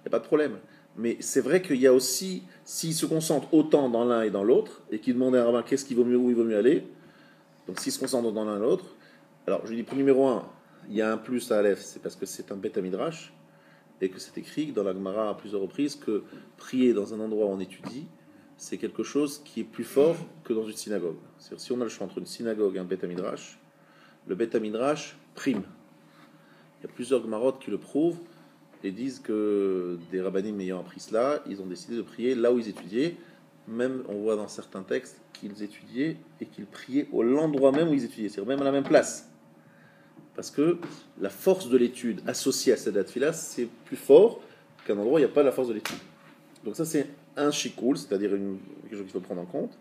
n'y a pas de problème. Mais c'est vrai qu'il y a aussi, s'il se concentre autant dans l'un et dans l'autre, et qu'il demande à un rabbin qu'est-ce qui vaut mieux, où il vaut mieux aller, donc s'il se concentre dans l'un et l'autre, alors je lui dis, pour numéro un, il y a un plus à Aleph, c'est parce que c'est un Beth Midrash, et que c'est écrit dans la Gemara à plusieurs reprises que prier dans un endroit où on étudie, c'est quelque chose qui est plus fort que dans une synagogue. C'est-à-dire, si on a le choix entre une synagogue et un Beth Midrash, le Beth Midrash prime. Il y a plusieurs Gemarot qui le prouvent et disent que des rabbinim ayant appris cela, ils ont décidé de prier là où ils étudiaient. Même, on voit dans certains textes qu'ils étudiaient et qu'ils priaient au l'endroit même où ils étudiaient, c'est-à-dire même à la même place. Parce que la force de l'étude associée à cette date-là, c'est plus fort qu'un endroit où il n'y a pas la force de l'étude. Donc ça, c'est un shikoul, c'est-à-dire quelque chose qu'il faut prendre en compte.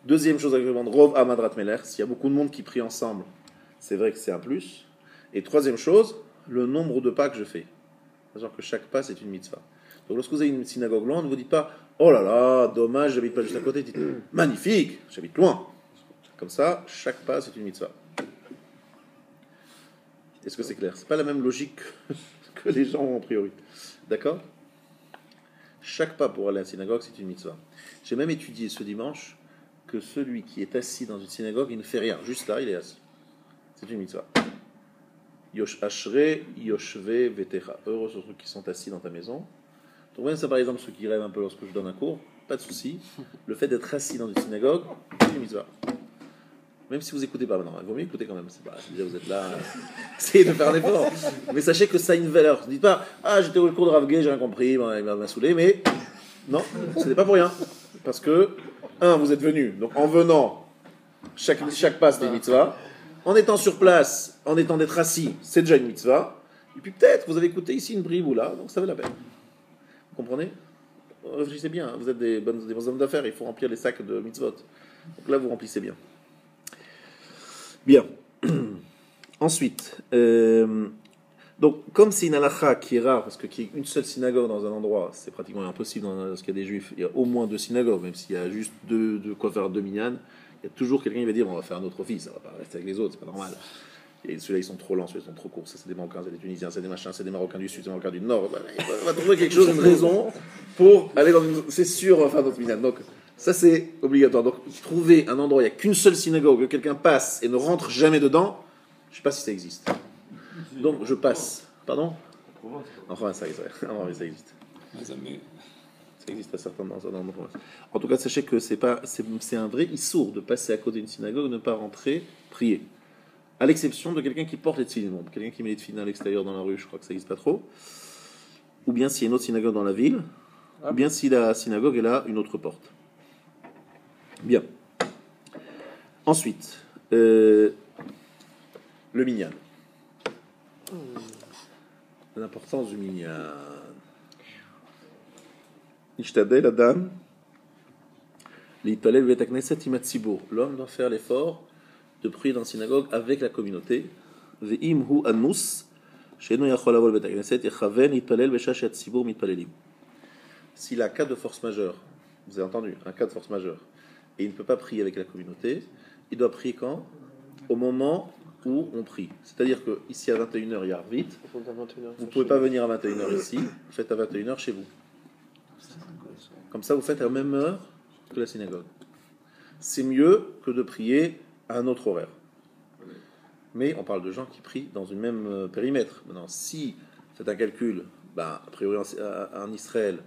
Deuxième chose à demande, Rov Amadrat Meler, s'il y a beaucoup de monde qui prie ensemble, c'est vrai que c'est un plus. Et troisième chose, le nombre de pas que je fais. C'est-à-dire que chaque pas, c'est une mitzvah. Donc lorsque vous avez une synagogue loin, ne vous dites pas « Oh là là, dommage, j'habite pas juste à côté », dites « Magnifique, j'habite loin ». Comme ça, chaque pas, c'est une mitzvah. Est-ce que c'est clair? C'est pas la même logique que les gens ont a priori. D'accord? Chaque pas pour aller à la synagogue, c'est une mitzvah. J'ai même étudié ce dimanche que celui qui est assis dans une synagogue, il ne fait rien. Juste là, il est assis. C'est une mitzvah. Yosh Ashre, Yoshve, Vetecha. Heureux sur ceux qui sont assis dans ta maison. Donc, même ça, par exemple, ceux qui rêvent un peu lorsque je donne un cours, pas de souci. Le fait d'être assis dans une synagogue, c'est une mitzvah. Même si vous écoutez pas, non, il vaut mieux écouter quand même. C'est pas, c'est-à-dire, vous êtes là, essayez de faire un effort. Mais sachez que ça a une valeur. Ne dites pas, ah, j'étais au cours de Rav Gay, j'ai rien compris, il m'a saoulé, mais non, ce n'est pas pour rien. Parce que, vous êtes venu. Donc, en venant, chaque pas, c'est une mitzvah. En étant sur place, en étant d'être assis, c'est déjà une mitzvah. Et puis peut-être, vous avez écouté ici une bribe ou là, donc ça vaut la peine. Vous comprenez? Réfléchissez bien, vous êtes des bons hommes d'affaires, il faut remplir les sacs de mitzvot. Donc là, vous remplissez bien. Bien. Ensuite, donc comme c'est une halakha qui est rare, parce qu'il y a une seule synagogue dans un endroit, c'est pratiquement impossible parce qu'il y a des juifs, il y a au moins 2 synagogues, même s'il y a juste de quoi faire 2 minyan, il y a toujours quelqu'un qui va dire on va faire un autre office, ça va pas rester avec les autres, c'est pas normal. Et ceux-là ils sont trop lents, ceux-là ils sont trop courts, ça c'est des Marocains, c'est des Tunisiens, c'est des machins, c'est des Marocains du Sud, c'est des Marocains du Nord, on va trouver quelque chose, une raison pour aller dans une... C'est sûr, enfin notre minyan. Donc ça c'est obligatoire. Donc trouver un endroit où il n'y a qu'une seule synagogue, que quelqu'un passe et ne rentre jamais dedans, je ne sais pas si ça existe. Donc je passe. Pardon? Enfin ça existe. Ça existe. Ça existe à certains endroits. En tout cas, sachez que c'est un vrai issour de passer à côté d'une synagogue, ne pas rentrer, prier. À l'exception de quelqu'un qui porte les tefilin. Quelqu'un qui met les tefilin à l'extérieur dans la rue, je crois que ça n'existe pas trop. Ou bien s'il y a une autre synagogue dans la ville, ou bien si la synagogue elle a une autre porte. Bien. Ensuite, le minyan. L'importance du minyan. Ishtadel Adam, l'Italel Beit HaKnesset Imat Tzibur. L'homme doit faire l'effort de prier dans la synagogue avec la communauté. Ve'im hu anus, she'eno yachol lavol Beit HaKnesset, yechaven l'Italel Beshash Tzibur mitpalelim. S'il a un cas de force majeure, vous avez entendu, un cas de force majeure, et il ne peut pas prier avec la communauté, il doit prier quand? Au moment où on prie. C'est-à-dire que ici à 21h, il y a Arvit. Vous ne pouvez pas venir à 21h ici, vous faites à 21h chez vous. Comme ça, vous faites à la même heure que la synagogue. C'est mieux que de prier à un autre horaire. Mais on parle de gens qui prient dans une même périmètre. Maintenant, si vous faites un calcul, a priori en Israël,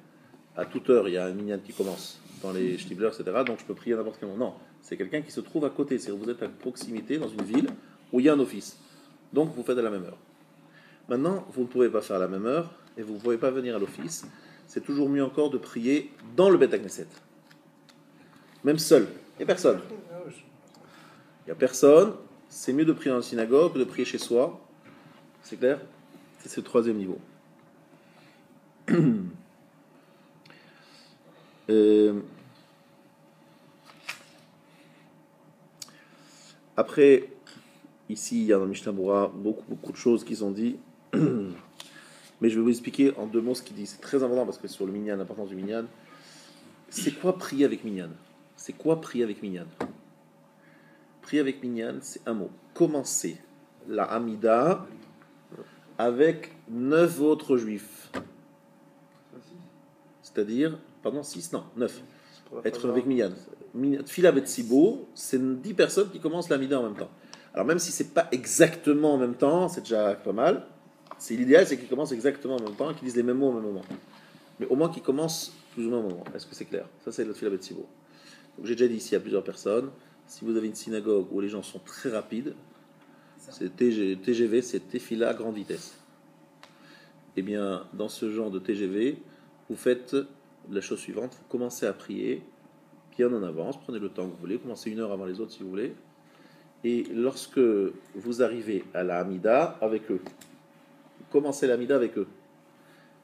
à toute heure, il y a un minyan qui commence dans les shtiblers, etc. Donc je peux prier à n'importe quel moment. Non, c'est quelqu'un qui se trouve à côté. C'est-à-dire que vous êtes à proximité dans une ville où il y a un office. Donc vous faites à la même heure. Maintenant, vous ne pouvez pas faire à la même heure et vous ne pouvez pas venir à l'office. C'est toujours mieux encore de prier dans le Beit HaKnesset. Même seul. Il n'y a personne. Il n'y a personne. C'est mieux de prier dans la synagogue que de prier chez soi. C'est clair? C'est le 3e niveau. Après, ici, il y a dans le Mishnah Berurah beaucoup de choses qui sont dites. Mais je vais vous expliquer en 2 mots ce qu'il dit. C'est très important parce que sur le minyan, l'importance du minyan. C'est quoi prier avec minyan? C'est quoi prier avec minyan? Prier avec minyan, c'est un mot. Commencer la Hamida avec 9 autres juifs. c'est-à-dire, pardon, 6, non, 9. Pour la Être Chazara. avec Minyan. Tfila Betsibour, c'est 10 personnes qui commencent l'Amida en même temps. Alors même si c'est pas exactement en même temps, c'est déjà pas mal. C'est l'idéal, c'est qu'ils commencent exactement en même temps et qu'ils disent les mêmes mots au même moment. Mais au moins qu'ils commencent plus ou moins au même moment. Est-ce que c'est clair? Ça, c'est le Tfila Betsibour. Donc j'ai déjà dit ici à plusieurs personnes, si vous avez une synagogue où les gens sont très rapides, c'est TGV, c'est Tefila à grande vitesse. Eh bien, dans ce genre de TGV, vous faites la chose suivante, vous commencez à prier, bien en avance, prenez le temps que vous voulez, commencez 1 heure avant les autres si vous voulez, et lorsque vous arrivez à la Hamida avec eux, vous commencez la Hamida avec eux.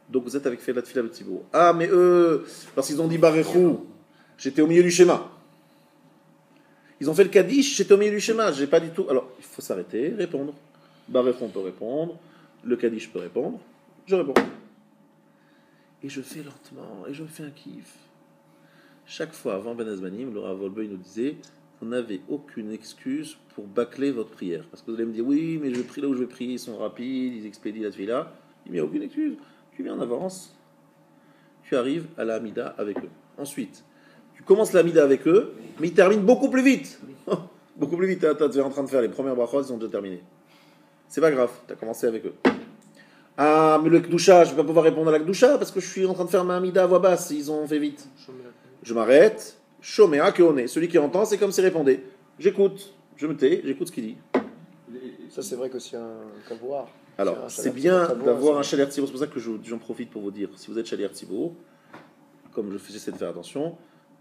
Donc vous êtes avec Filat Tfila B'Tzibour. Ah, mais eux, lorsqu'ils ont dit Barechou, j'étais au milieu du schéma. Ils ont fait le Kaddish, j'étais au milieu du schéma, j'ai pas du tout. Alors, il faut s'arrêter, répondre. Barechou peut répondre, le Kaddish peut répondre, je réponds. Et je fais lentement, et je me fais un kiff. Chaque fois, avant Ben Azmanim, le Rav Wolbe nous disait, vous n'avez aucune excuse pour bâcler votre prière. Parce que vous allez me dire, oui, mais je prie là où je vais prier, ils sont rapides, ils expédient la tefila. Il n'y a aucune excuse. Tu viens en avance, tu arrives à la Hamida avec eux. Ensuite, tu commences la Hamida avec eux, mais ils terminent beaucoup plus vite. Beaucoup plus vite. Tu es en train de faire les premières brachot, ils ont déjà terminé. C'est pas grave, tu as commencé avec eux. Ah, mais le Kdusha, je ne vais pas pouvoir répondre à la Kdusha parce que je suis en train de faire ma Hamida à voix basse, ils ont fait vite. Je m'arrête, Shomea Keone. Celui qui entend, c'est comme s'il répondait. J'écoute, je me tais, j'écoute ce qu'il dit. Ça, c'est vrai que c'est un kavouar. Alors, c'est bien d'avoir un Shaler Tzibour. C'est pour ça que j'en profite pour vous dire, si vous êtes Shaler Tzibour, comme j'essaie de faire attention,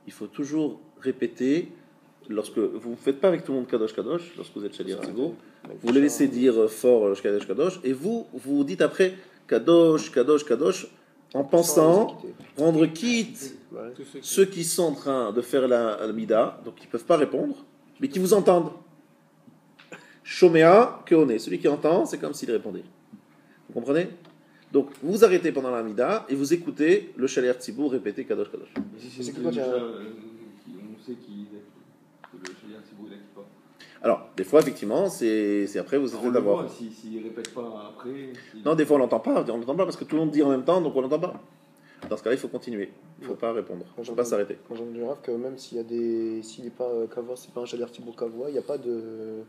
il faut toujours répéter, lorsque vous ne faites pas avec tout le monde Kadosh Kadosh, lorsque vous êtes Shaler Tzibour, vous les laissez dire fort Kadosh Kadosh, et vous dites après Kadosh, Kadosh, Kadosh, en pensant rendre quitte ceux qui sont en train de faire la mida, donc qui ne peuvent pas répondre, mais qui vous entendent. Shomea Keone, celui qui entend, c'est comme s'il répondait. Vous comprenez? Donc vous vous arrêtez pendant la mida et vous écoutez le Shaler Tzibour répéter Kadosh Kadosh. C'est que déjà, on sait que le Shaler Tzibour il n'active pas. Alors, des fois, effectivement, c'est après, vous essayez d'avoir. S'il ne répète pas après. Non, des fois, on l'entend pas parce que tout le monde dit en même temps, donc on l'entend pas. Dans ce cas-là, il faut continuer. Il ne faut pas répondre. Il ne faut pas s'arrêter. Quand j'en ai du rêve que même s'il y a des. S'il n'est pas kavouar, c'est pas un Shaler Tzibour kavouar, il n'y a pas de.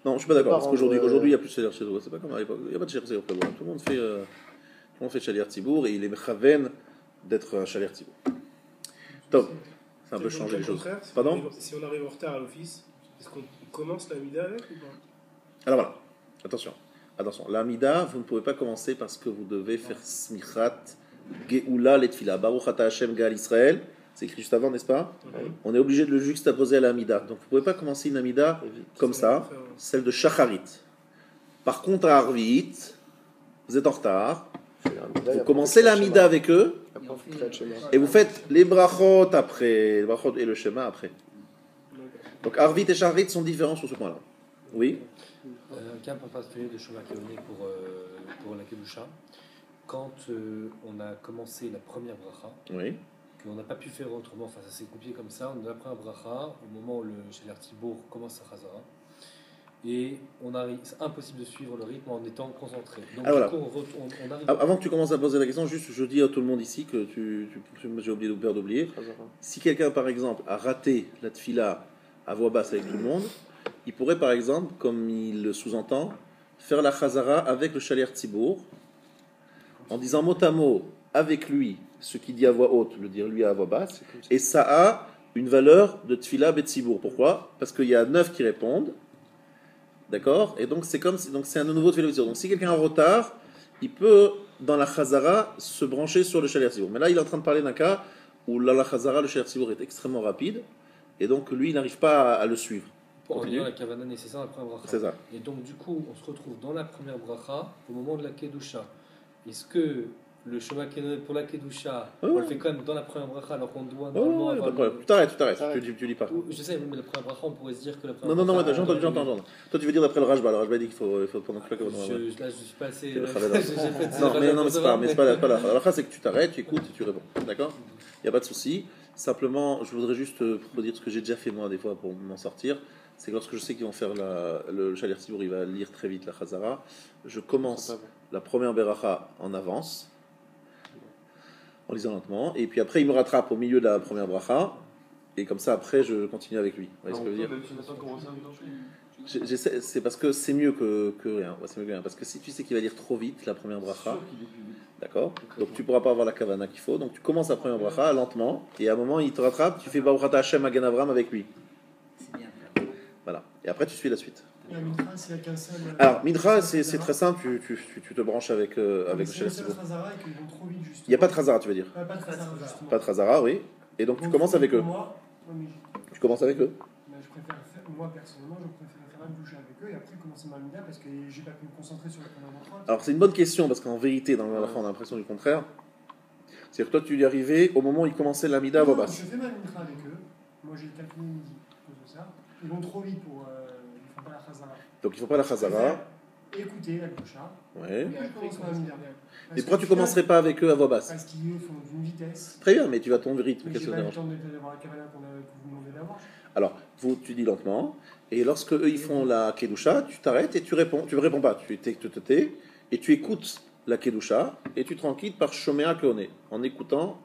Non, je ne suis pas d'accord. Parce qu'aujourd'hui, il n'y a plus de Shaler Tzibour. C'est pas comme à l'époque. Il n'y a pas de Shaler Tzibour kavouar. Tout le monde fait Shaler Tzibour et il est mechaven d'être un Shaler Tzibour. Top. Ça a un peu changé les choses. Pardon? Si on arrive en retard à l'office, est-ce qu'on commence la mida avec ou pas? Alors voilà, attention. La Hamida, vous ne pouvez pas commencer parce que vous devez faire Smichat, Geoula, Letfila. Baruch Ata Hashem Gal Israël. C'est écrit juste avant, n'est-ce pas? On est obligé de le juxtaposer à la Hamida. Donc vous ne pouvez pas commencer une Hamida comme ça, celle de Shacharit. Par contre, à Arvit, vous êtes en retard. Vous commencez la Hamida avec eux. Et vous faites les brachot après, les brachot et le schéma après. Donc Arvit et Shacharit sont différents sur ce point-là. Oui? Un cas particulier de Shoma Keone pour la Kedusha. Quand on a commencé la première bracha, Oui. qu'on n'a pas pu faire autrement, enfin ça s'est coupé comme ça, on a la première bracha, au moment où le Shaler Tzibour commence sa Chazara, et c'est impossible de suivre le rythme en étant concentré. Donc voilà. coup, on arrive... Avant que tu commences à poser la question, juste je dis à tout le monde ici que j'ai oublié d'oublier. Si quelqu'un par exemple a raté la tfila à voix basse avec tout le monde, il pourrait par exemple, comme il le sous-entend, faire la Chazara avec le Shaler Tzibour, en disant mot à mot avec lui ce qu'il dit à voix haute, le dire lui à voix basse, et ça a une valeur de Tfila Betzibour. Pourquoi? Parce qu'il y a 9 qui répondent, d'accord? Et donc c'est un nouveau Tfila Betzibour. Donc si quelqu'un est en retard, il peut dans la Chazara se brancher sur le Shaler Tzibour. Mais là il est en train de parler d'un cas où la Chazara, le Shaler Tzibour est extrêmement rapide, et donc lui il n'arrive pas à le suivre. Pour revenir à la kavana nécessaire dans la première bracha. C'est ça. Et donc du coup on se retrouve dans la première bracha au moment de la Kedusha. Est-ce que le Shoma Keone pour la Kedusha, on le fait quand même dans la première bracha alors qu'on doit normalement avoir... Tu t'arrêtes, tu lis pas. Je sais, mais la première bracha, on pourrait se dire que la première Non, bracha... j'entends. Toi, tu veux dire d'après le Rajba. Le Rajba dit qu'il faut prendre toute la kavana. Là, je suis pas assez... Non, mais c'est pas la bracha, c'est que tu t'arrêtes, tu écoutes et tu réponds. D'accord? Il n'y a pas de souci. Simplement, je voudrais juste vous dire ce que j'ai déjà fait moi des fois pour m'en sortir. C'est que lorsque je sais qu'ils vont faire le Shaler Tzibour, il va lire très vite la Chazara. Je commence la première Beracha en avance. en lisant lentement, et puis après il me rattrape au milieu de la première bracha, et comme ça après je continue avec lui. Vous voyez ce que je veux dire? Même si on n'a pas commencé à me torcher. C'est parce que c'est mieux que rien. Ouais, c'est mieux que rien. Parce que si tu sais qu'il va dire trop vite la première bracha, Sûr qu'il est plus vite. d'accord? Donc tu pourras pas avoir la kavana qu'il faut. Donc tu commences la première bracha lentement, et à un moment il te rattrape, tu fais Baruch Hashem Magen Avram avec lui. C'est bien. Voilà. Et après tu suis la suite. Et la Mincha, s'il n'y a qu'un seul. Alors Mincha, c'est très simple, tu te branches avec le C'est le Shaliach seul Tzibor. Khazara et qu'ils vont trop vite, justement. Il n'y a pas de Khazara, tu veux dire? Pas de Khazara, justement. Pas de Khazara, oui. Et donc tu Donc, commences avec eux. Moi, Tu commences avec eux. je préfère faire, moi personnellement, je préfère faire un boucher avec eux et après commencer ma mida parce que j'ai pas pu me concentrer sur la première empreinte. Alors c'est une bonne question parce qu'en vérité, dans la fin, on a l'impression du contraire. C'est-à-dire que toi, tu y arrivais au moment où ils commençaient l'amida à voix basse. Je fais ma mincha avec eux. Moi j'ai calculé midi à cause de ça. Ils vont trop vite pour. Ils font pas la Khazara. Donc il ne faut pas la Khazara. Écoutez la gaucha. Ouais. Et puis je commence ma mida. Et pourquoi tu commencerais pas avec eux à voix basse? Parce qu'ils eux, font d'une vitesse. Très bien, mais tu vas à ton rythme. Mais Qu'est-ce j'ai que ça pas eu le dérange? temps d'avoir la cavana que vous me demandez d'avoir. Alors, tu dis lentement. Et lorsque eux ils font la kedusha, tu t'arrêtes et tu réponds. Tu ne réponds pas. Tu te tais et tu écoutes la kedusha et tu tranquilles par Shomea Keone en écoutant.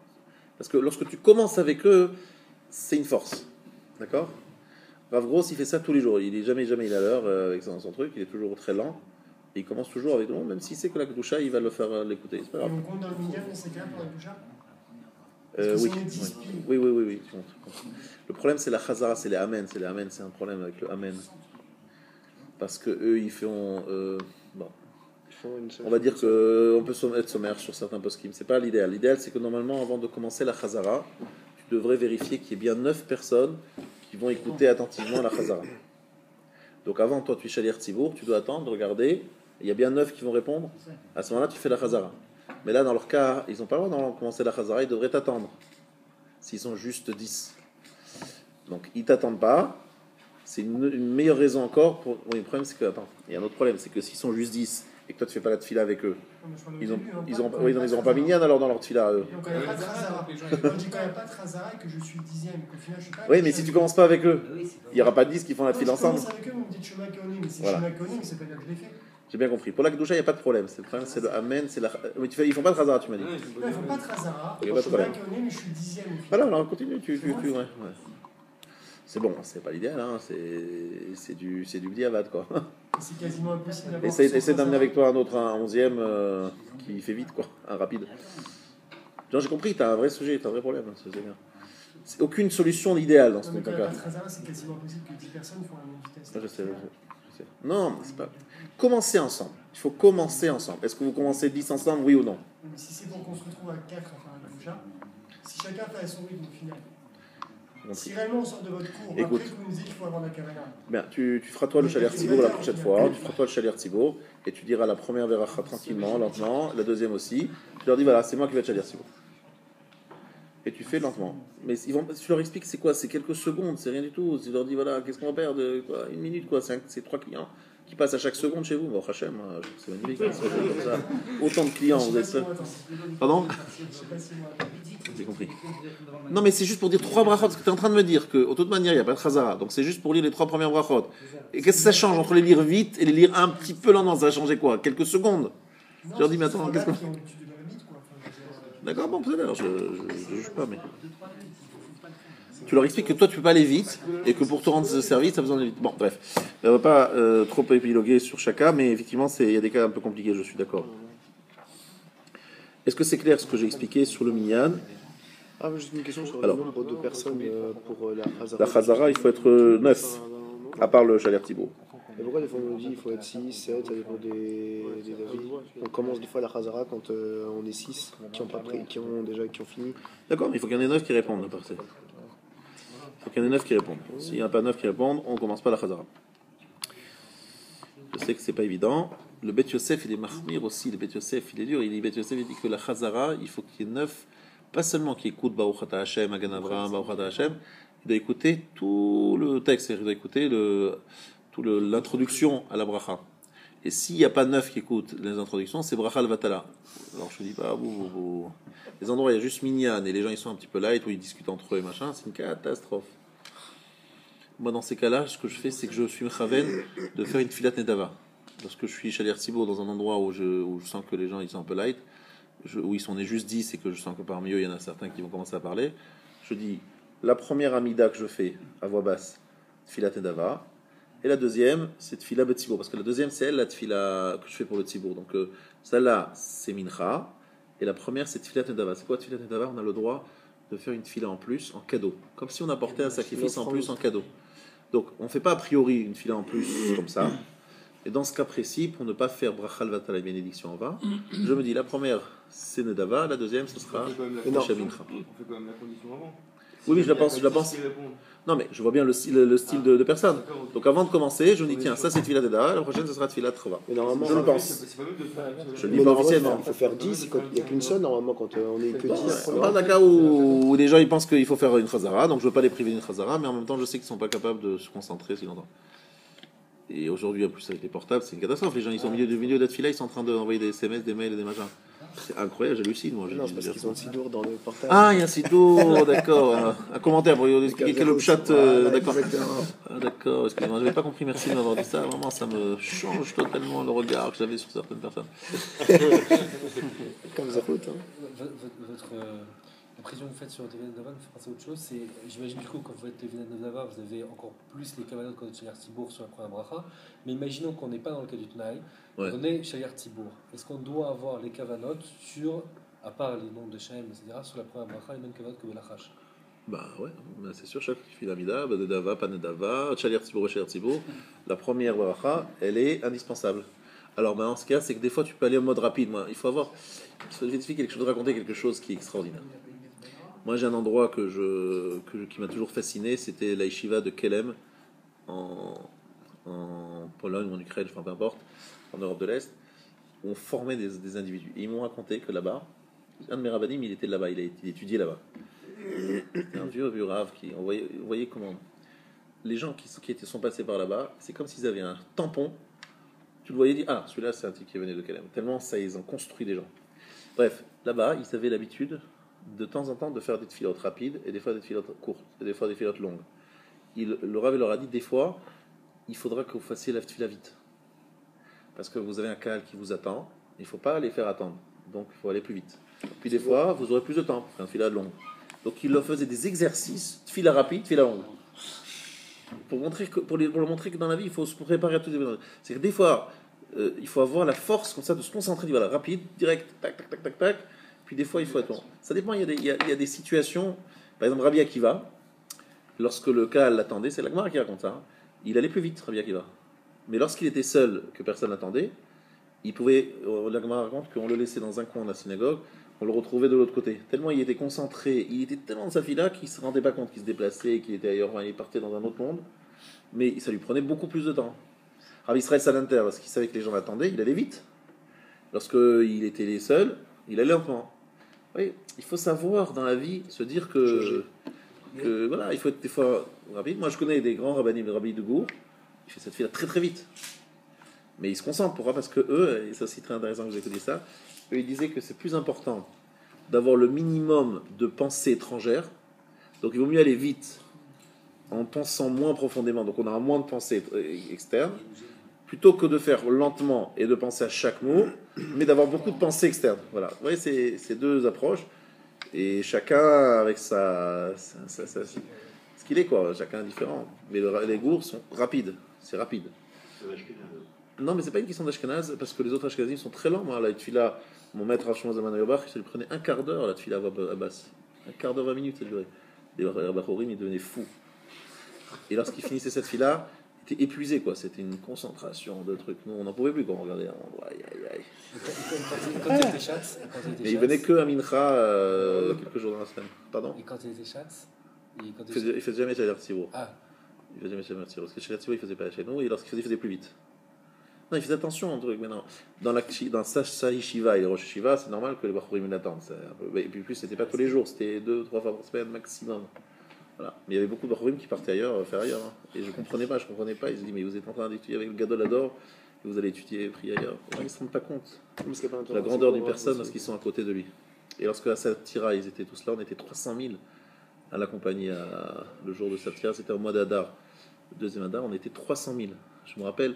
Parce que lorsque tu commences avec eux, c'est une force. D'accord? Rav Gross, il fait ça tous les jours. Il est jamais il est à l'heure avec son truc. Il est toujours très lent. Et il commence toujours avec le monde, même s'il sait que la kedusha, il va le faire l'écouter. C'est pas Et grave. on compte dans le minyan dans ces cas pour la gaucha. Oui, si on est 10 oui, tu montres. Le problème, c'est la chazara, c'est les amen. C'est un problème avec le amen. Parce que eux, ils font. Bon, Ils font une seule on va dire chose. qu'on peut être sommaire sur certains poskim. C'est pas l'idéal. L'idéal, c'est que normalement, avant de commencer la chazara, tu devrais vérifier qu'il y ait bien 9 personnes qui vont écouter attentivement la chazara. Donc avant, toi, tu es Shaliach Tzibour, tu dois attendre, regarder. Il y a bien 9 qui vont répondre. À ce moment-là, tu fais la chazara. Mais là, dans leur cas, ils n'ont pas le droit de commencer la chazara, ils devraient t'attendre. S'ils sont juste 10. Donc, ils ne t'attendent pas. C'est une meilleure raison encore pour. Oui, le problème, c'est que. Attends, il y a un autre problème, c'est que s'ils sont juste 10 et que toi, tu fais pas la tefila avec eux, ils n'auront pas minyan alors dans leur tefila à eux. Donc, il n'y a pas de Khazara. Moi, je dis quand il n'y a pas de Khazara et que je suis 10e, qu'au final, je suis pas. Oui, mais si tu commences pas avec eux, Oui, c'est pas il n'y aura pas de 10 qui font la tefila ensemble. Si je commence avec eux, vous me dites Shema Keonim. Mais si Voilà. Shema Keonim, c'est pas là que je l'ai fait. J'ai bien compris. Pour la Kedusha, il n'y a pas de problème. Le problème, c'est le Amen, c'est la. Mais ils font pas de Khazara, tu m'as dit. Non, ils ne font pas de Khazara. Il y a pas de Shema problème. Keonim, mais je suis 10e au final. Voilà, alors continue. Ouais. C'est bon, c'est pas l'idéal, hein. C'est du bdiavad, quoi. C'est quasiment impossible d'avoir. Essaie d'amener avec toi un 11e qui fait vite, quoi, un rapide. J'ai compris, t'as un vrai sujet, t'as un vrai problème, c'est bien. C'est aucune solution idéale dans ce Non, mais quand il n'y a cas. pas de Khazara, c'est quasiment impossible que 10 personnes font la même vitesse. Je sais. Non, c'est pas. Commencez ensemble. Il faut commencer ensemble. Est-ce que vous commencez 10 ensemble, oui ou non? Mais si c'est pour qu'on se retrouve à 4 à faire un gaucha, si chacun fait à son rythme au final. Si réellement on sort de votre cours, Écoute. après que vous nous dites qu'il faut avoir la cavana. Bien, tu feras toi le Shaliach Tzibour la prochaine fois. Tu feras toi le Shaliach Tzibour et tu diras la première veracha tranquillement, lentement, la deuxième aussi. Tu leur dis voilà, c'est moi qui vais être Shaliach Tzibour. Et tu fais lentement. Mais tu leur expliques c'est quoi? C'est quelques secondes, c'est rien du tout. Tu leur dis voilà, qu'est-ce qu'on va perdre? Quoi, une minute, quoi. C'est 3 clients qui passent à chaque seconde chez vous. Bon, Hachem, c'est magnifique. Hein, comme ça. Autant de clients, vous êtes. Pardon? J'ai compris. Non, mais c'est juste pour dire 3 brachot, parce que tu es en train de me dire que, de toute manière, il n'y a pas de chazara. Donc c'est juste pour lire les 3 premières brachot. Et qu'est-ce que ça change entre les lire vite et les lire un petit peu lentement? Ça va changer quoi? Quelques secondes? Je leur dis, mais attends, qu'est-ce qu'on. D'accord, bon, peut-être, alors je juge pas, mais. Tu leur expliques que toi, tu peux pas aller vite et que pour te rendre service, tu as besoin d'aller vite. Bon, bref. On ne va pas trop épiloguer sur chaque cas, mais effectivement, il y a des cas un peu compliqués, je suis d'accord. Est-ce que c'est clair ce que j'ai expliqué sur le minyan? Ah, mais juste une question sur Alors. le nombre de personnes pour la Khazara. La chazara, il faut être 9, à part le Shaliach Tzibour. Et pourquoi des fois on nous dit qu'il faut être 6, 7, ça dépend des avis. On commence des fois la Khazara quand on est 6 qui ont fini. D'accord, mais il faut qu'il y en ait 9 qui répondent, à part ça. Il faut qu'il y en ait 9 qui répondent. S'il n'y en a pas 9 qui répondent, on ne commence pas la chazara. Je sais que c'est pas évident. Le Bet Yosef, il est mahmir aussi. Le Bet Yosef, il est dur. Bet Yosef, il dit que la chazara, il faut qu'il y ait 9, pas seulement qui écoute Baruch Ata Hashem, Magen Avraham, Baruch Ata Hashem, il doit écouter tout le texte, il doit écouter l'introduction à la bracha. Et s'il n'y a pas 9 qui écoutent les introductions, c'est bracha al-vatala. Alors je ne dis pas, les endroits où il y a juste minyan et les gens ils sont un petit peu light, où ils discutent entre eux et machin, c'est une catastrophe. Moi dans ces cas-là, ce que je fais, c'est que je suis mechaven de faire une filat nedava. Lorsque je suis Shaliach Tzibour dans un endroit où je sens que les gens ils sont un peu light, où ils sont nés juste 10 et que je sens que parmi eux, il y en a certains qui vont commencer à parler, je dis la première amida que je fais à voix basse, Tfilat Nedava, et la deuxième, c'est Tfilat Betzibour, parce que la deuxième, c'est elle, la Tfilat que je fais pour le Tzibour. Donc celle-là, c'est Mincha, et la première, c'est Tfilat Nedava. C'est quoi Tfilat Nedava? On a le droit de faire une Tfilat en plus, en cadeau, comme si on apportait un sacrifice en plus en cadeau. Donc on ne fait pas a priori une Tfilat en plus comme ça. Et dans ce cas précis, pour ne pas faire brachal vata la bénédiction en va, je me dis la première c'est Nedava, la deuxième ce sera Shamincha. On fait quand même la condition avant. Oui, mais je la pense. Non, mais je vois bien le style de personne. Donc avant de commencer, je me dis tiens, ça c'est Tfilat Nedava, la prochaine ce sera Tfilat Chova. Mais normalement, je le pense. Je le dis pas officiellement. Il faut faire 10, il n'y a qu'une seule normalement quand on est que 10. On parle d'un cas où les gens ils pensent qu'il faut faire une Chazara, donc je veux pas les priver d'une Chazara, mais en même temps je sais qu'ils sont pas capables de se concentrer si longtemps. Et aujourd'hui, en plus, avec les portables, c'est une catastrophe. Les gens, ils sont au milieu de la fila, ils sont en train d'envoyer des SMS, des mails et des machins. C'est incroyable, j'hallucine, moi. Non, c'est parce qu'ils ont le sidour dans le portable. Ah, il y a un sidour, d'accord. Un commentaire pour lui expliquer quel est le chat. D'accord. Ah, d'accord, excusez-moi, je n'avais pas compris, merci de m'avoir dit ça. Vraiment, ça me change totalement le regard que j'avais sur certaines personnes. Comme ça route. La précision que vous faites sur le Tevilat Nedava me fait penser à autre chose. C'est, j'imagine du coup, quand vous faites le Tevilat Nedava, vous avez encore plus les kavanot quand vous êtes Shaliach Tzibour sur la première bracha. Mais imaginons qu'on n'est pas dans le cas du Tnaï, on est Shaliach Tzibour. Est-ce qu'on doit avoir les kavanot sur, à part les noms de Shem, etc., sur la première bracha, les mêmes kavanot que Belachash? Bah ouais, c'est sûr, chaque filamida, Nedava, pas Nedava, Shaliach Tzibour, Shaliach Tzibour, la première bracha, elle est indispensable. Alors dans ce cas, c'est que des fois tu peux aller en mode rapide. Moi, il faut raconter quelque chose qui est extraordinaire. Moi, j'ai un endroit qui m'a toujours fasciné, c'était la yeshiva de Kelem, en Pologne ou en Ukraine, enfin peu importe, en Europe de l'Est, où on formait des individus. Et ils m'ont raconté que là-bas, un de mes rabbinim, il était là-bas, il étudiait là-bas. C'était un vieux rave qui, on voyait comment les gens qui sont passés par là-bas, c'est comme s'ils avaient un tampon. Tu le voyais, dire ah, celui-là, c'est un type qui venait de Kelem. Tellement ça, ils ont construit des gens. Bref, là-bas, ils avaient l'habitude de temps en temps de faire des filotes rapides et des fois des filotes courtes et des fois des filotes longues. Le Rav leur a dit des fois il faudra que vous fassiez la tfila vite parce que vous avez un cal qui vous attend, il ne faut pas les faire attendre, donc il faut aller plus vite. Puis des fois vous aurez plus de temps pour faire une fila longue, donc il leur faisait des exercices tfila rapide, tfila longue pour leur montrer que dans la vie il faut se préparer à tout. C'est que des fois il faut avoir la force comme ça de se concentrer, voilà, rapide, direct, tac tac tac tac tac. Puis des fois, il faut être bon. Ça dépend, il y a des situations. Par exemple, Rabbi Akiva, lorsque le cas l'attendait, c'est la Gemara qui raconte ça, hein, il allait plus vite, Rabbi Akiva. Mais lorsqu'il était seul, que personne l'attendait, il pouvait, la Gemara raconte qu'on le laissait dans un coin de la synagogue, on le retrouvait de l'autre côté. Tellement il était concentré, il était tellement dans sa fila qu'il ne se rendait pas compte qu'il se déplaçait, qu'il était ailleurs, il partait dans un autre monde. Mais ça lui prenait beaucoup plus de temps. Rabbi Israël Salanter, parce qu'il savait que les gens l'attendaient, il allait vite. Lorsqu'il était seul, il allait lentement. Oui, il faut savoir dans la vie se dire que voilà, il faut être des fois rapide. Moi, je connais des grands rabbinim, le rabbi de Gour, il fait cette fila très très vite. Mais ils se concentrent, pourquoi? Parce que eux, et c'est aussi très intéressant que vous écoutiez ça, eux, ils disaient que c'est plus important d'avoir le minimum de pensée étrangère. Donc, il vaut mieux aller vite en pensant moins profondément. Donc, on a moins de pensée externe, plutôt que de faire lentement et de penser à chaque mot, mais d'avoir beaucoup de pensées externes. Voilà. Vous voyez, c'est deux approches, et chacun avec ce qu'il est, quoi. Chacun est différent. Mais les gours sont rapides. C'est rapide. Non, mais c'est pas une question d'Ashkenaz, parce que les autres Ashkenazim sont très lents. Moi, la tfila, mon maître Hachon Zaman Yobach, ça lui prenait un quart d'heure, la tfila à basse. Un quart d'heure, 20 minutes, ça durait. Les Bachorim, ils devenaient fous. Et lorsqu'il finissait cette fila, il était épuisé, quoi. C'était une concentration de trucs. Nous, on n'en pouvait plus quand on regardait. Aïe, aïe, aïe. Quand il était chatz, il venait que à Mincha quelques jours dans la semaine. Pardon. Et quand il était chatz, il faisait jamais Shaliach Tzibour. Ah. Il faisait jamais Shaliach Tzibour. Parce que Shaliach Tzibour, il faisait pas chez nous. Et lorsqu'il faisait plus vite. Non, il faisait attention au truc. Maintenant, dans sa yeshiva et les Rosh Yeshiva, c'est normal que les Bachorim l'attendent. Et puis, plus, c'était pas tous les jours. C'était 2-3 fois par semaine maximum. Voilà. Mais il y avait beaucoup de Bachorim qui partaient ailleurs, faire ailleurs. Hein. Et je comprenais pas. Ils se disaient, mais vous êtes en train d'étudier avec le Gadol Hador et vous allez étudier et prier ailleurs. Les gens ne se rendent pas compte de la grandeur d'une personne lorsqu'ils sont à côté de lui. Et lorsque à Satira, ils étaient tous là, on était 300 000 à l'accompagner le jour de Satira. C'était au mois d'Adar. Le deuxième Adar, on était 300 000. Je me rappelle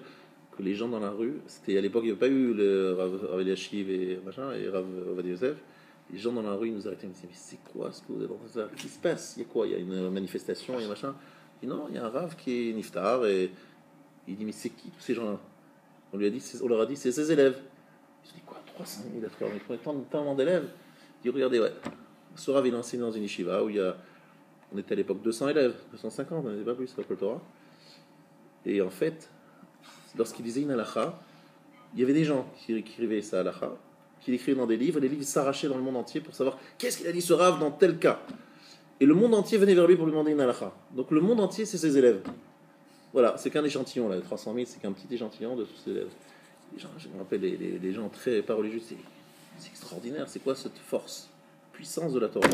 que les gens dans la rue, c'était à l'époque, il n'y avait pas eu le Rav Eliashiv et machin, et Rav Ovadia Yosef. Les gens dans la rue, ils nous arrêtaient, ils me disaient, mais c'est quoi ce que vous êtes en train de faire? Qu'est-ce qui se passe? Il y a quoi? Il y a une manifestation, il y a machin. Et non, il y a un Rav qui est niftar, et il dit, mais c'est qui tous ces gens-là? On leur a dit, c'est ses élèves. Ils se dit, quoi, 300 000 d'accord, mais il faut tellement d'élèves. Il dit, regardez, ouais, ce Rav, il enseigne dans une yeshiva où on était à l'époque 200 élèves, 250, on n'était pas plus, c'est le Torah. Et en fait, lorsqu'il disait une halakha, il y avait des gens qui écrivaient sa halakha, qui l'écrivaient dans des livres, et les livres s'arrachaient dans le monde entier pour savoir qu'est-ce qu'il a dit ce Rav dans tel cas. Et le monde entier venait vers lui pour lui demander une halakha. Donc le monde entier, c'est ses élèves. Voilà, c'est qu'un échantillon, là, 300 000, c'est qu'un petit échantillon de tous ses élèves. Les gens, je me rappelle, les gens très pas religieux, c'est extraordinaire, c'est quoi cette force, puissance de la Torah?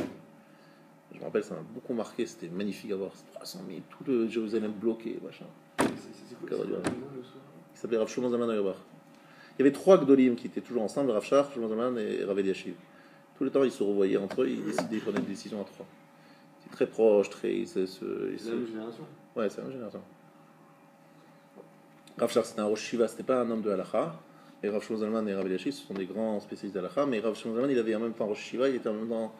Je me rappelle, ça m'a beaucoup marqué, c'était magnifique à voir, 300 000, tout le Jérusalem bloqué, machin. Il s'appelait Rav Shlomo Zalman Auerbach. Il y avait 3 Gdolim qui étaient toujours ensemble, Rav Shach, Shlomo Zalman et Rav Eliashiv. Tout le temps, ils se revoyaient entre eux, ils prenaient des décisions à 3. C'est très proche, très... C'est la même génération. Ouais, c'est la même génération. Rav Shach, c'était un Rosh Shiva, c'était pas un homme de halakha. Et Rav Shlomo Zalman et Rav Eliashiv, ce sont des grands spécialistes d'halakha. Mais Rav Shlomo Zalman, il avait en même temps Rosh Shiva, il était en même temps...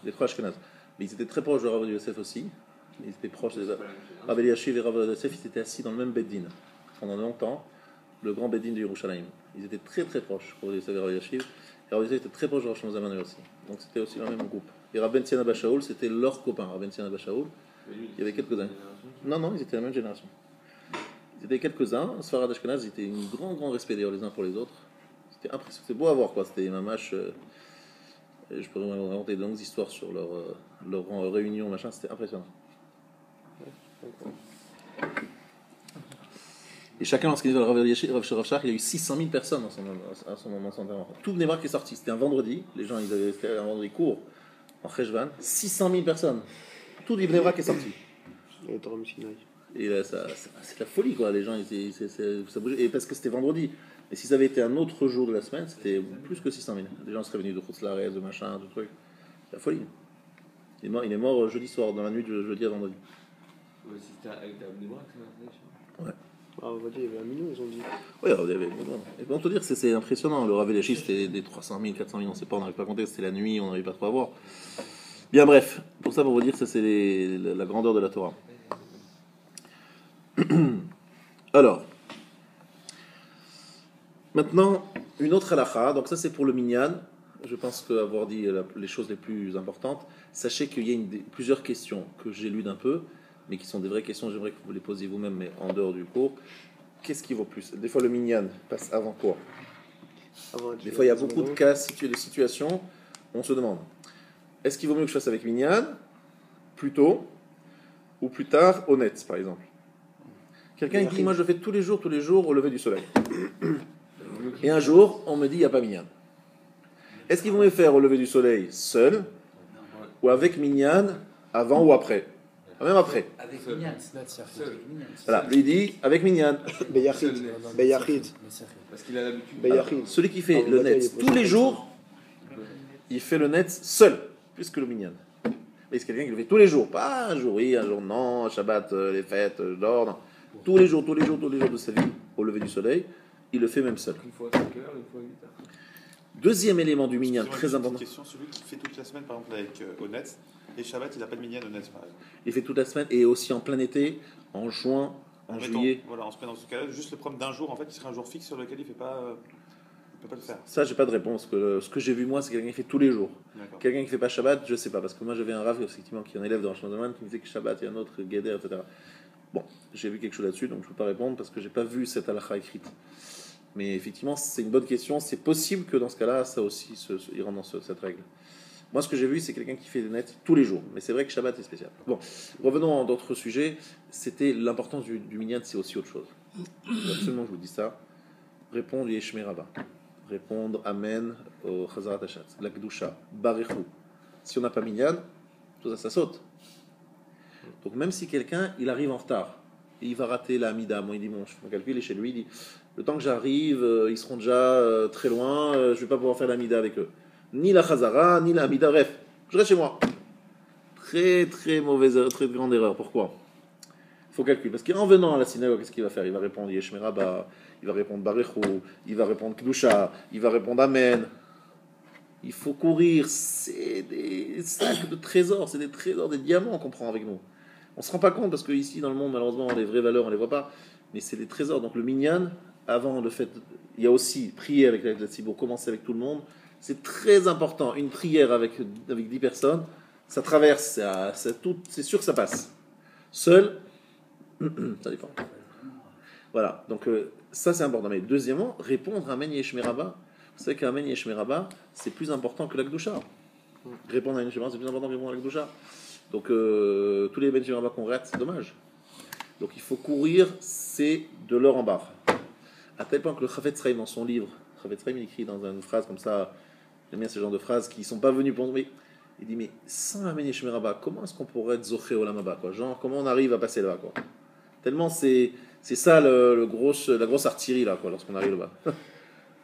les 3 Ashkenaz. Mais ils étaient très proches de Rav Yosef aussi. Ils étaient proches des... Rav Eliashiv et Rav Yosef, ils étaient assis dans le même Beddin pendant longtemps, le grand Beddin de Yerushalayim. Ils étaient très très proches, Rav Yosef et Rav Eliashiv. Et Rav Yosef était très proche de Rav Shlomo Zalman aussi. Donc c'était aussi le même groupe. Et Rav Ben Sion Abba Shaul, c'était leur copain. Rav Ben Sion Abba Shaul, il y avait quelques-uns. Non, ils étaient la même génération. Ils étaient quelques-uns. Sfarad Ashkenaz, ils étaient un grand respect d'ailleurs les uns pour les autres. C'était impressionnant. C'était beau à voir, quoi. C'était mamache. Je pourrais inventer de longues histoires sur leur réunion, machin, c'était impressionnant. Et chacun, lorsqu'il est dans le Rav Eliashiv, Rav Shach, il y a eu 600 000 personnes à son moment de son enterrement. Tout Bnei Brak est sorti, c'était un vendredi, les gens, c'était un vendredi court, en Cheshvan, 600 000 personnes. Tout Bnei Brak est sorti. Et là, c'est la folie, quoi, les gens, ça bougeait, et parce que c'était vendredi. Et si ça avait été un autre jour de la semaine, c'était plus que 600 000. Les gens seraient venus de Khoutzlaretz, de machin, de trucs. C'est la folie. Il est mort jeudi soir, dans la nuit de jeudi à vendredi. Ouais, c'était avec la Bnei Brak, ça. Ouais. Ah, on va dire, il y avait un million, ils ont dit. Oui, il y avait. Et pour te dire, c'est impressionnant. Le Rav Eliashiv, c'était des 300 000, 400 000, on ne sait pas, on n'arrive pas à compter, c'était la nuit, on n'arrive pas trop à voir. Bien, bref. Pour ça, pour vous dire, ça, c'est la grandeur de la Torah. Alors. Maintenant, une autre halakha, donc ça c'est pour le minyan. Je pense qu'avoir dit les choses les plus importantes, sachez qu'il y a plusieurs questions que j'ai lues d'un peu, mais qui sont des vraies questions, j'aimerais que vous les posiez vous-même, mais en dehors du cours. Qu'est-ce qui vaut plus? Des fois le minyan passe avant quoi? Des fois il y a beaucoup de cas, de situations, on se demande, est-ce qu'il vaut mieux que je fasse avec minyan, plus tôt, ou plus tard, honnête par exemple? Quelqu'un dit, moi je fais tous les jours au lever du soleil. Et un jour, on me dit, il n'y a pas minyan. Est-ce qu'ils vont me faire au lever du soleil seul ou avec minyan avant ou après? Même après. Avec minyan. Voilà, lui dit avec minyan. Beyachid. Parce qu'il a l'habitude. Celui qui fait le net tous les jours, il fait le net seul, plus que le minyan. Mais c'est quelqu'un qui le fait tous les jours, pas un jour oui, un jour non, Shabbat, les fêtes, dehors, non. Tous les jours de sa vie, au lever du soleil, il le fait même seul. Une fois à 5 heures, une fois à 8 heures. Deuxième élément du minyan très important. Question, celui qui fait toute la semaine, par exemple, avec Honnête, et Shabbat, il n'a pas de minyan Honnête, par exemple. Il fait toute la semaine et aussi en plein été, en juin, en juillet. Voilà, on se met dans ce cas-là, juste le problème d'un jour, en fait, il serait un jour fixe sur lequel il ne peut pas le faire. Ça, j'ai pas de réponse. Ce que j'ai vu moi, c'est quelqu'un qui fait tous les jours. D'accord. Quelqu'un qui fait pas Shabbat, je sais pas, parce que moi j'avais un Rav effectivement qui est un élève de Rosh Hashanah qui me disait que Shabbat et un autre Geder, etc. Bon, j'ai vu quelque chose là-dessus, donc je peux pas répondre parce que j'ai pas vu cette halakha écrite. Mais effectivement, c'est une bonne question. C'est possible que dans ce cas-là, ça aussi, il rentre dans cette règle. Moi, ce que j'ai vu, c'est quelqu'un qui fait le net tous les jours. Mais c'est vrai que Shabbat est spécial. Bon, revenons à d'autres sujets. C'était l'importance du minyan, c'est aussi autre chose. Absolument, je vous dis ça. Répondre Yeshme Rabba. Répondre Amen au Chazarat Hashatz. La Kedusha. Barichou. Si on n'a pas minyan, tout ça saute. Donc même si quelqu'un, il arrive en retard, et il va rater la Amida, moi il dit, bon, je fais mon calcul, et chez lui, il dit, le temps que j'arrive, ils seront déjà très loin, je ne vais pas pouvoir faire la Amida avec eux. Ni la Chazara, ni la Amida, bref, je reste chez moi. Très très mauvaise erreur, très grande erreur. Pourquoi? faut calculer. Parce qu'en venant à la synagogue, qu'est-ce qu'il va faire? Il va répondre Yesh Merabah, il va répondre Barechou, il va répondre Kedusha, il va répondre Amen. Il faut courir. C'est des sacs de trésors, c'est des trésors, des diamants qu'on prend avec nous. On ne se rend pas compte parce qu'ici, dans le monde, malheureusement, les vraies valeurs, on ne les voit pas. Mais c'est des trésors. Donc le minyan, avant le fait, il y a aussi prier avec la Tzibour, commencer avec tout le monde. C'est très important. Une prière avec 10 personnes, ça traverse, c'est sûr que ça passe. Seul, ça dépend. Voilà, donc ça c'est important. Mais deuxièmement, répondre à Amen Yesh Merabah. Vous savez qu'Amen Yesh Merabah, c'est plus important que l'Akdoucha. Répondre à Amen Yesh Merabah, c'est plus important que répondre à l'Akdoucha. Donc tous les Amen Yesh Merabah qu'on rate, c'est dommage. Donc il faut courir, c'est de l'or en barre. À tel point que le Chafetz Chaim, dans son livre, Chafetz Chaim, il écrit dans une phrase comme ça, j'aime bien ce genre de phrases qui ne sont pas venues pour nous. Il dit, mais sans Amen Yesh Merabah, comment est-ce qu'on pourrait être Zoché Olam Haba, quoi? Genre, comment on arrive à passer là-bas, quoi? Tellement c'est ça la grosse artillerie, là, quoi, lorsqu'on arrive là-bas.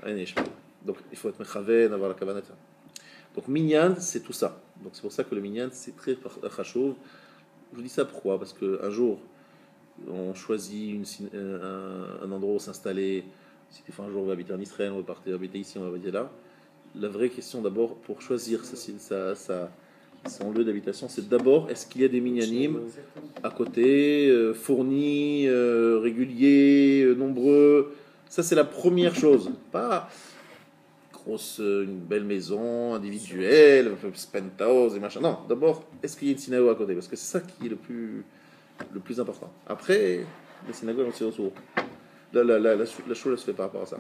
Amen Yesh Merabah. Donc il faut être Mechaven, avoir la kavanat. Donc Minyan, c'est tout ça. Donc c'est pour ça que le Minyan, c'est très chachouv. Je vous dis ça pourquoi? Parce qu'un jour, on choisit un endroit où s'installer. Si des fois un jour on va habiter en Israël, on va partir habiter ici, on va habiter là. La vraie question d'abord, pour choisir son lieu d'habitation, c'est d'abord, est-ce qu'il y a des minyanim à côté, fournis, réguliers, nombreux? Ça c'est la première chose. Pas une belle maison individuelle, un peu penthouse et machin. Non, d'abord, est-ce qu'il y a une synagogue à côté? Parce que c'est ça qui est le plus important. Après, les synagogues, on s'y retrouve. La chose, elle se fait par rapport à ça.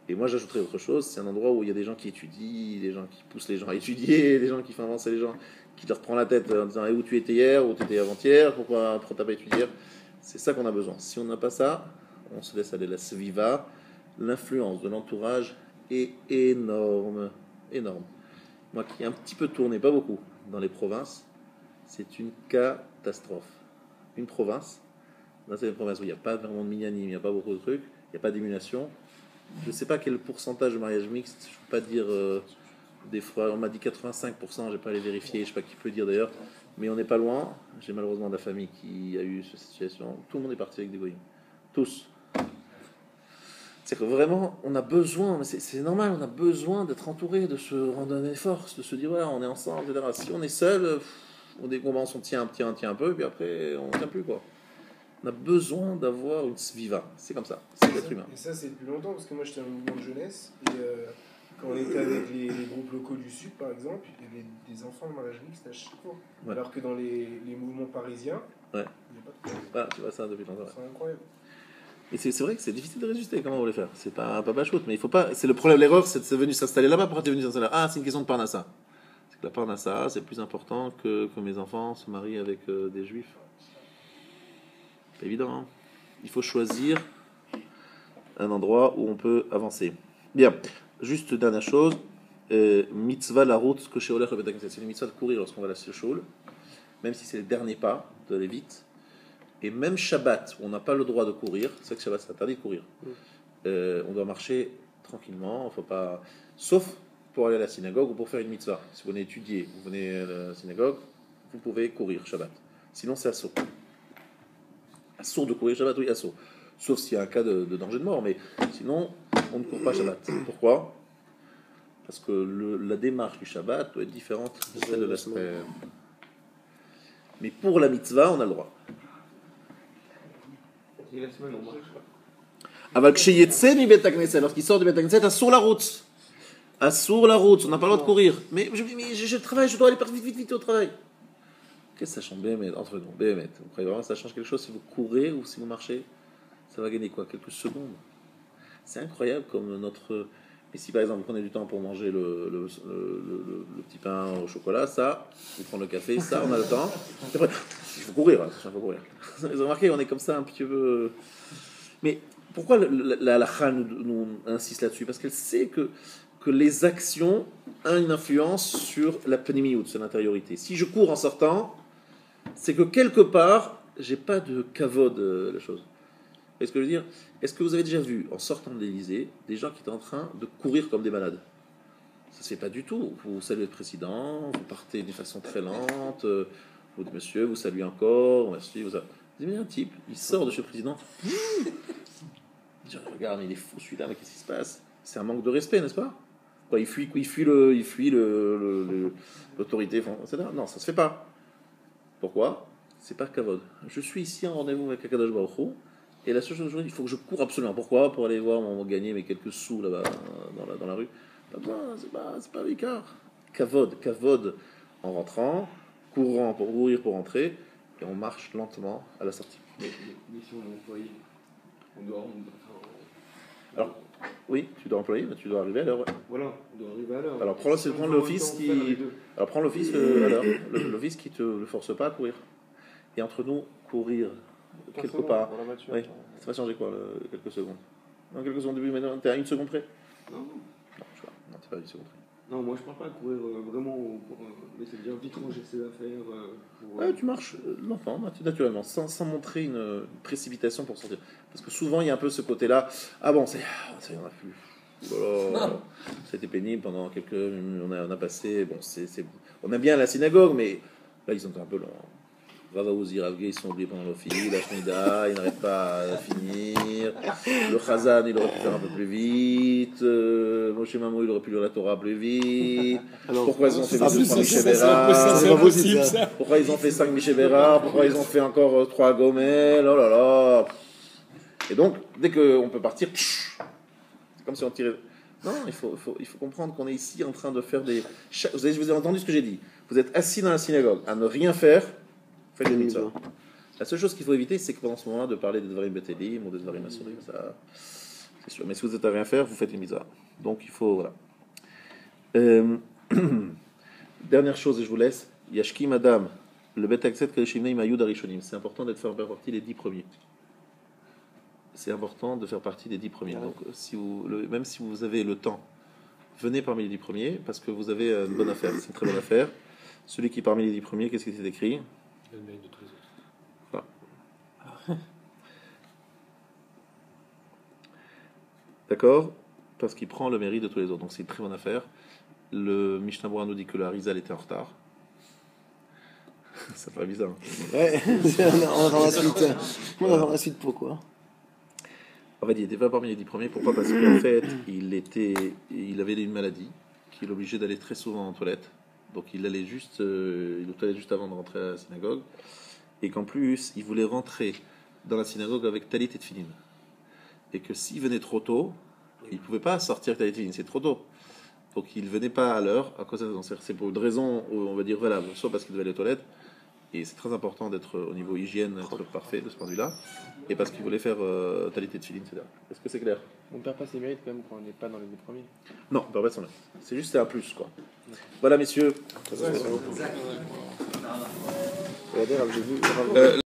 Et moi, j'ajouterais autre chose, c'est un endroit où il y a des gens qui étudient, des gens qui poussent les gens à étudier, des gens qui font avancer les gens, qui leur prennent la tête en disant où tu étais hier, où tu étais avant-hier, pourquoi t'as pas étudié? C'est ça qu'on a besoin. Si on n'a pas ça, on se laisse aller. La sviva, l'influence de l'entourage est énorme. Énorme. Moi qui ai un petit peu tourné, pas beaucoup, dans les provinces, c'est une catastrophe. Une province, dans une province où il n'y a pas vraiment de minyanim, il n'y a pas beaucoup de trucs, il n'y a pas d'émulation. Je ne sais pas quel pourcentage de mariage mixte, je ne peux pas dire des fois, on m'a dit 85%, je n'ai pas allé vérifier, je ne sais pas qui peut dire d'ailleurs, mais on n'est pas loin. J'ai malheureusement de la famille qui a eu cette situation. Tout le monde est parti avec des goyim. Tous. C'est que vraiment, on a besoin, mais c'est normal, on a besoin d'être entouré, de se rendre un effort, de se dire, ouais, on est ensemble, etc. Si on est seul, on tient un peu, et puis après, on ne tient plus, quoi. On a besoin d'avoir une sviva. C'est comme ça, c'est l'être humain. Et ça, c'est depuis longtemps, parce que moi, j'étais un mouvement de jeunesse, et quand on était avec les groupes locaux du Sud, par exemple, il y avait des enfants de mariage mixte à chaque fois. Ouais. Alors que dans les mouvements parisiens, ouais. Il n'y a pas de problème. Ah, tu vois ça depuis longtemps. C'est incroyable. Et c'est vrai que c'est difficile de résister. Comment on va le faire? C'est pas un papa shoot, mais il faut pas. C'est le problème, l'erreur, c'est venu s'installer là-bas. Pourquoi tu es venu s'installer là? Ah, c'est une question de parnassa. C'est que la parnassa, c'est plus important que mes enfants se marient avec des juifs. C'est évident. Hein, il faut choisir un endroit où on peut avancer. Bien. Juste dernière chose. Mitzvah la route que chez Olech le Betakneset. C'est une mitzvah de courir lorsqu'on va à la shul, même si c'est le dernier pas de l'évite. Et même Shabbat, où on n'a pas le droit de courir, c'est que Shabbat c'est interdit de courir. On doit marcher tranquillement, faut pas, sauf pour aller à la synagogue ou pour faire une mitzvah. Si vous venez étudier, vous venez à la synagogue, vous pouvez courir Shabbat. Sinon c'est assaut. Assaut de courir Shabbat, oui, assaut. Sauf s'il y a un cas de danger de mort, mais sinon on ne court pas Shabbat. Pourquoi? Parce que la démarche du Shabbat doit être différente de celle de la semaine. Mais pour la mitzvah, on a le droit. Lorsqu'il sort du Bet HaKnesset, assour la route. Assour la route, on n'a pas le droit de courir. Mais je travaille, je dois aller vite au travail. Qu'est-ce que ça change, Béhémet, entre nous, Béhémet? Vous croyez vraiment que ça change quelque chose si vous courez ou si vous marchez? Ça va gagner quoi? Quelques secondes. C'est incroyable comme notre... Et si par exemple vous prenez du temps pour manger le petit pain au chocolat, ça, vous prenez le café, ça, on a le temps. Après, il faut courir, attention, il faut courir. Vous avez remarqué, on est comme ça un petit peu... Mais pourquoi la halakha nous insiste là-dessus? Parce qu'elle sait que les actions ont une influence sur la pnimiout, sur l'intériorité. Si je cours en sortant, c'est que quelque part, j'ai pas de kavod la chose. Vous voyez ce que je veux dire? Est-ce que vous avez déjà vu, en sortant de l'Élysée, des gens qui étaient en train de courir comme des malades? Ça ne se fait pas du tout. Vous saluez le président, vous partez d'une façon très lente, Vous dites monsieur, vous saluez encore, merci, vous... Vous dites, mais un type, il sort de chez le président. Je regarde, mais il est fou celui-là, mais qu'est-ce qui se passe? C'est un manque de respect, n'est-ce pas? Il fuit l'autorité, etc. Non, ça se fait pas. Pourquoi? C'est pas kavod. Je suis ici en rendez-vous avec Akadosh Baruch Hu, et la seule chose, il faut que je cours absolument. Pourquoi? Pour aller voir, gagner mes quelques sous là-bas dans la rue. Pas besoin, c'est pas l'écart. Kavod en rentrant, courant pour courir pour rentrer, et on marche lentement à la sortie. Mais si on est employé, on doit. Alors, oui, tu dois employer, mais tu dois arriver à l'heure. Voilà, on doit arriver à l'heure. Alors prends l'office qui. Alors prends l'office à l'heure. L'office qui te le force pas à courir. Et entre nous, courir quelque part. Oui, ça va changer quoi, quelques secondes? Non, quelques secondes début, mais non, t'es à une seconde près? Non. Non, je sais pas. Non, t'es pas à une seconde près. Non, moi je parle pas de courir vraiment, mais c'est bien vite ranger ses affaires. Ouais, tu marches lentement, naturellement, sans montrer une précipitation pour sortir. Parce que souvent, il y a un peu ce côté-là. Ah bon, ça y en a plus. Voilà. C'était pénible pendant quelques minutes. On a passé. Bon, on aime bien la synagogue, mais là, ils sont un peu longs. Ravaouzi, Ravgé, ils sont oubliés pendant l'office. La Shmida, ils n'arrêtent pas à finir. Le Chazan, il aurait pu faire un peu plus vite. Moshe Mamou, il aurait pu lire la Torah plus vite. Pourquoi ils ont fait 5 Michévera? Pourquoi ils ont fait 5 Michévera? Pourquoi ils ont fait encore 3 Gomel? Oh là là. Et donc, dès qu'on peut partir, c'est comme si on tirait. Non, il faut comprendre qu'on est ici en train de faire des. Vous avez entendu ce que j'ai dit. Vous êtes assis dans la synagogue à ne rien faire. Faites des mitzvahs. La seule chose qu'il faut éviter, c'est que pendant ce moment-là, de parler des Dvarim Betelim ou des Dvarim Asurim, ça, c'est sûr. Mais si vous êtes à rien faire, vous faites une mitzvah. Donc il faut, voilà. Dernière chose, et je vous laisse. Yashki Madame, le Bet Akset Kaleshimnei Mayud Arishonim. C'est important de faire partie des 10 premiers. C'est important de faire partie des 10 premiers. Donc même si vous avez le temps, venez parmi les 10 premiers, parce que vous avez une bonne affaire. C'est une très bonne affaire. Celui qui est parmi les 10 premiers, qu'est-ce qui est écrit? Le mérite de tous les autres. D'accord? Parce qu'il prend le mérite de tous les autres. Donc c'est une très bonne affaire. Le Mishnah Berurah nous dit que le Harizal était en retard. Ça fait bizarre. Ouais, on attend la suite. On attend la suite, pourquoi? En fait, il n'était pas parmi les 10 premiers. Pourquoi? Parce qu'en fait, il avait une maladie qui l'obligeait d'aller très souvent en toilette. Donc il allait juste avant de rentrer à la synagogue. Et qu'en plus, il voulait rentrer dans la synagogue avec talit et tefillin. Et que s'il venait trop tôt, il ne pouvait pas sortir avec talit et tefillin, c'est trop tôt. Donc il ne venait pas à l'heure. À cause de ça, c'est pour une raison, on va dire, valable. Soit parce qu'il devait aller aux toilettes, et c'est très important d'être au niveau hygiène, être parfait de ce point de vue-là, et parce qu'il voulait faire talit et tefillin, etc. Est-ce que c'est clair? On perd pas ses mérites quand même quand on n'est pas dans les 10 premiers. Non, on perd pas son mérite. C'est juste un plus, quoi. Voilà, messieurs. J'ai vu.